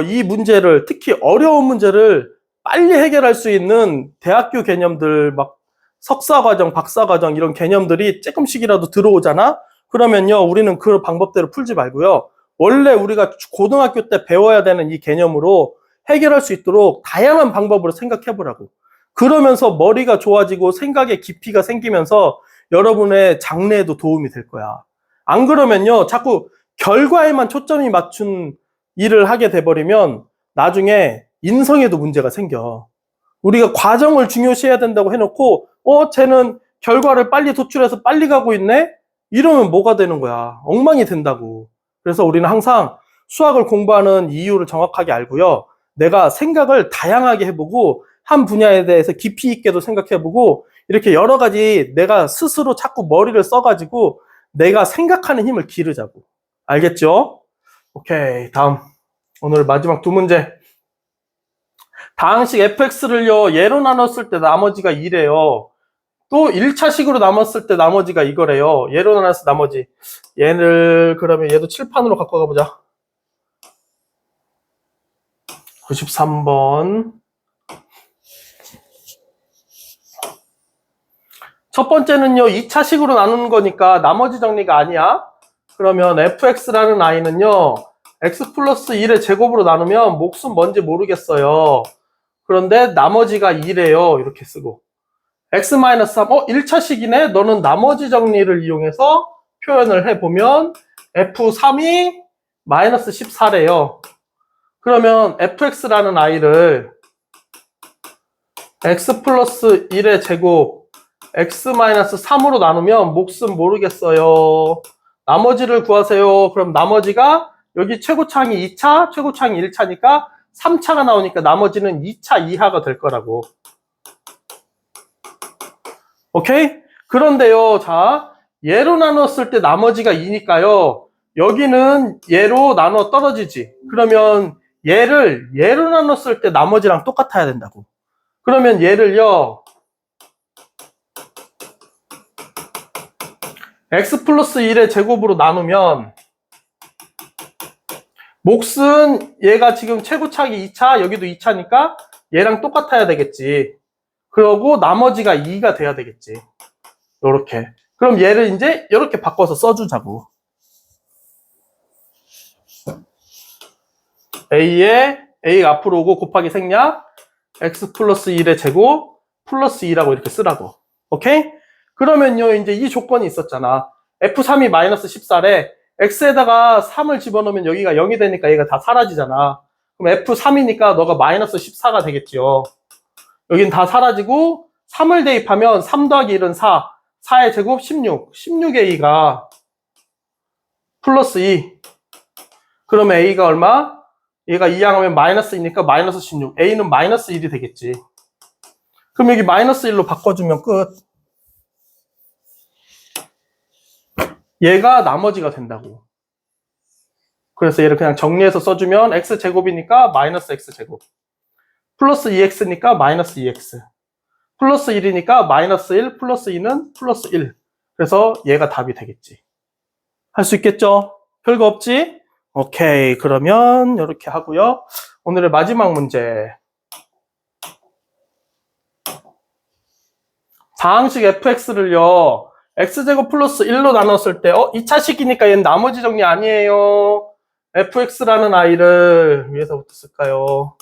이 문제를, 특히 어려운 문제를 빨리 해결할 수 있는 대학교 개념들, 막 석사과정, 박사과정 이런 개념들이 조금씩이라도 들어오잖아? 그러면요, 우리는 그 방법대로 풀지 말고요, 원래 우리가 고등학교 때 배워야 되는 이 개념으로 해결할 수 있도록 다양한 방법으로 생각해 보라고. 그러면서 머리가 좋아지고 생각의 깊이가 생기면서 여러분의 장래에도 도움이 될 거야. 안 그러면요, 자꾸 결과에만 초점이 맞춘 일을 하게 돼버리면 나중에 인성에도 문제가 생겨. 우리가 과정을 중요시해야 된다고 해놓고 쟤는 결과를 빨리 도출해서 빨리 가고 있네? 이러면 뭐가 되는 거야? 엉망이 된다고. 그래서 우리는 항상 수학을 공부하는 이유를 정확하게 알고요, 내가 생각을 다양하게 해보고 한 분야에 대해서 깊이 있게도 생각해보고 이렇게 여러 가지 내가 스스로 자꾸 머리를 써가지고 내가 생각하는 힘을 기르자고. 알겠죠? 오케이, 다음. 오늘 마지막 두 문제. 다항식 fx를요 예로 나눴을 때 나머지가 2래요. 또 1차식으로 나눴을 때 나머지가 이거래요. 예로 나눴을 때 나머지. 얘를 그러면 얘도 칠판으로 갖고 가보자. 93번. 첫 번째는요 2차식으로 나누는 거니까 나머지 정리가 아니야. 그러면 fx라는 a는요 x 플러스 1의 제곱으로 나누면 몫은 뭔지 모르겠어요. 그런데 나머지가 2래요. 이렇게 쓰고. x-3, 1차식이네? 너는 나머지 정리를 이용해서 표현을 해보면 f3이 마이너스 14래요. 그러면 fx라는 a를 x 플러스 1의 제곱 x-3으로 나누면 몫은 모르겠어요. 나머지를 구하세요. 그럼 나머지가 여기 최고차항이 2차, 최고차항이 1차니까 3차가 나오니까 나머지는 2차 이하가 될 거라고. 오케이? 그런데요, 자, 얘로 나눴을 때 나머지가 2니까요. 여기는 얘로 나눠 떨어지지. 그러면 얘를 얘로 나눴을 때 나머지랑 똑같아야 된다고. 그러면 얘를요, x 플러스 1의 제곱으로 나누면 몫은 얘가 지금 최고차항이 2차, 여기도 2차니까 얘랑 똑같아야 되겠지. 그러고 나머지가 2가 돼야 되겠지. 요렇게. 그럼 얘를 이제 이렇게 바꿔서 써주자고. A가 앞으로 오고 곱하기 생략 x 플러스 1의 제곱 플러스 2라고 이렇게 쓰라고. 오케이? 그러면요 이제 이 조건이 있었잖아. f3이 마이너스 14래. x에다가 3을 집어넣으면 여기가 0이 되니까 얘가 다 사라지잖아. 그럼 f3이니까 너가 마이너스 14가 되겠죠. 여긴 다 사라지고 3을 대입하면 3 더하기 1은 4, 4의 제곱 16, 16A가 플러스 2. 그러면 A가 얼마? 얘가 2항하면 마이너스이니까 마이너스 16. A는 마이너스 1이 되겠지. 그럼 여기 마이너스 1로 바꿔주면 끝. 얘가 나머지가 된다고. 그래서 얘를 그냥 정리해서 써주면 x제곱이니까 마이너스 x제곱. 플러스 2x니까 마이너스 2x. 플러스 1이니까 마이너스 1 플러스 2는 플러스 1. 그래서 얘가 답이 되겠지. 할 수 있겠죠? 별거 없지? 오케이. 그러면 이렇게 하고요. 오늘의 마지막 문제. 방항식 fx를요. x제곱 플러스 1로 나눴을 때 2차식이니까 얘는 나머지 정리 아니에요. fx라는 아이를 위에서부터 쓸까요?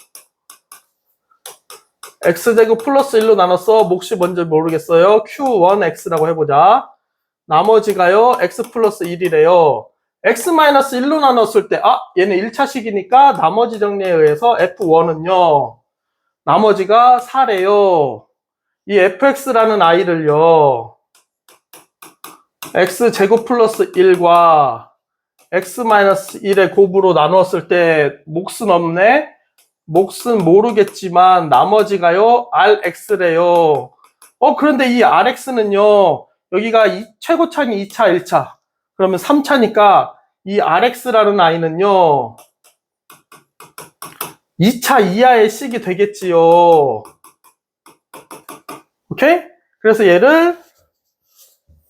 x제곱 플러스 1로 나눴어. 몫이 뭔지 모르겠어요. q1x라고 해보자. 나머지가요. x 플러스 1이래요. x-1로 나눴을 때 얘는 1차식이니까 나머지 정리에 의해서 f1은요. 나머지가 4래요. 이 fx라는 아이를요. x제곱 플러스 1과 x-1의 곱으로 나누었을 때 몫은 없네? 몫은 모르겠지만 나머지가요 rx래요. 그런데 이 rx는요 여기가 최고차는 2차, 1차 그러면 3차니까 이 rx라는 아이는요 2차 이하의 식이 되겠지요. 오케이? 그래서 얘를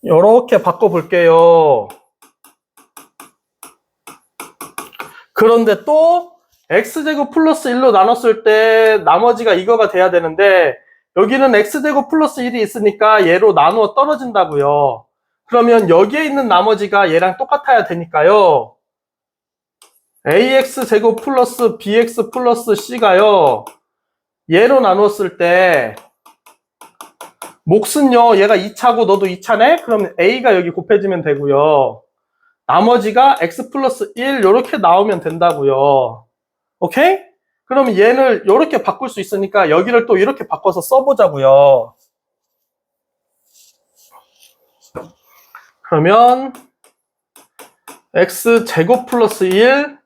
이렇게 바꿔볼게요. 그런데 또 x제곱 플러스 1로 나눴을 때 나머지가 이거가 돼야 되는데 여기는 x제곱 플러스 1이 있으니까 얘로 나누어 떨어진다고요. 그러면 여기에 있는 나머지가 얘랑 똑같아야 되니까요. ax제곱 플러스 bx 플러스 c가요. 얘로 나눴을 때 몫은요 얘가 2차고 너도 2차네? 그러면 a가 여기 곱해지면 되고요. 나머지가 x 플러스 1 이렇게 나오면 된다고요. 오케이? 그러면 얘를 이렇게 바꿀 수 있으니까 여기를 또 이렇게 바꿔서 써보자고요. 그러면 x제곱 플러스 1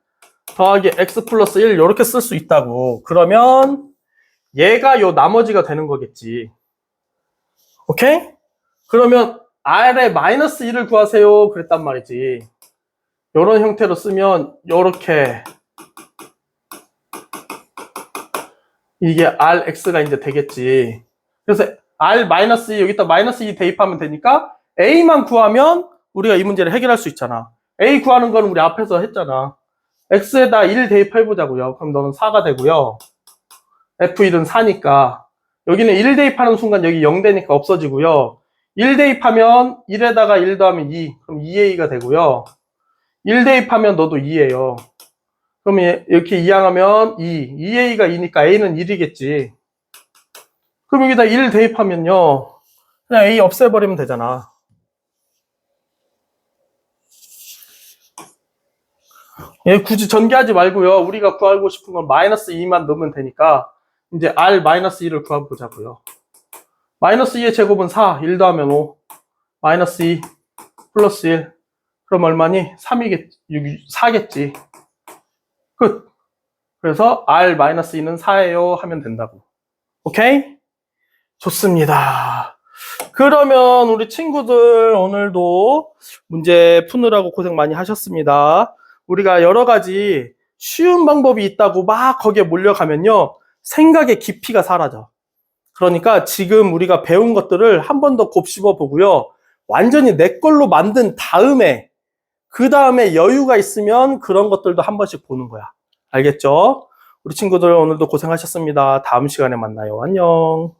더하기 x 플러스 1 이렇게 쓸 수 있다고. 그러면 얘가 요 나머지가 되는 거겠지. 오케이? 그러면 r의 마이너스 1을 구하세요 그랬단 말이지. 요런 형태로 쓰면 요렇게 이게 rx가 이제 되겠지. 그래서 r-2 여기다 마이너스 2 대입하면 되니까 a만 구하면 우리가 이 문제를 해결할 수 있잖아. a 구하는 거는 우리 앞에서 했잖아. x에다 1 대입해보자고요. 그럼 너는 4가 되고요. f1은 4니까 여기는 1 대입하는 순간 여기 0 되니까 없어지고요. 1 대입하면 1에다가 1 더하면 2 그럼 2a가 되고요. 1 대입하면 너도 2예요. 그럼 이렇게 2항하면 2a가 2니까 a는 1이겠지. 그럼 여기다 1 대입하면요 그냥 a 없애버리면 되잖아. 얘 굳이 전개하지 말고요. 우리가 구하고 싶은 건 마이너스 2만 넣으면 되니까 이제 r-2를 구해보자고요. 마이너스 2의 제곱은 4, 1 더하면 5, 마이너스 2 플러스 1 그럼 얼마니? 3이겠지, 4겠지. 끝. 그래서 r-2는 4예요 하면 된다고. 오케이? 좋습니다. 그러면 우리 친구들 오늘도 문제 푸느라고 고생 많이 하셨습니다. 우리가 여러 가지 쉬운 방법이 있다고 막 거기에 몰려가면요 생각의 깊이가 사라져. 그러니까 지금 우리가 배운 것들을 한 번 더 곱씹어 보고요 완전히 내 걸로 만든 다음에 그 다음에 여유가 있으면 그런 것들도 한 번씩 보는 거야. 알겠죠? 우리 친구들 오늘도 고생하셨습니다. 다음 시간에 만나요. 안녕.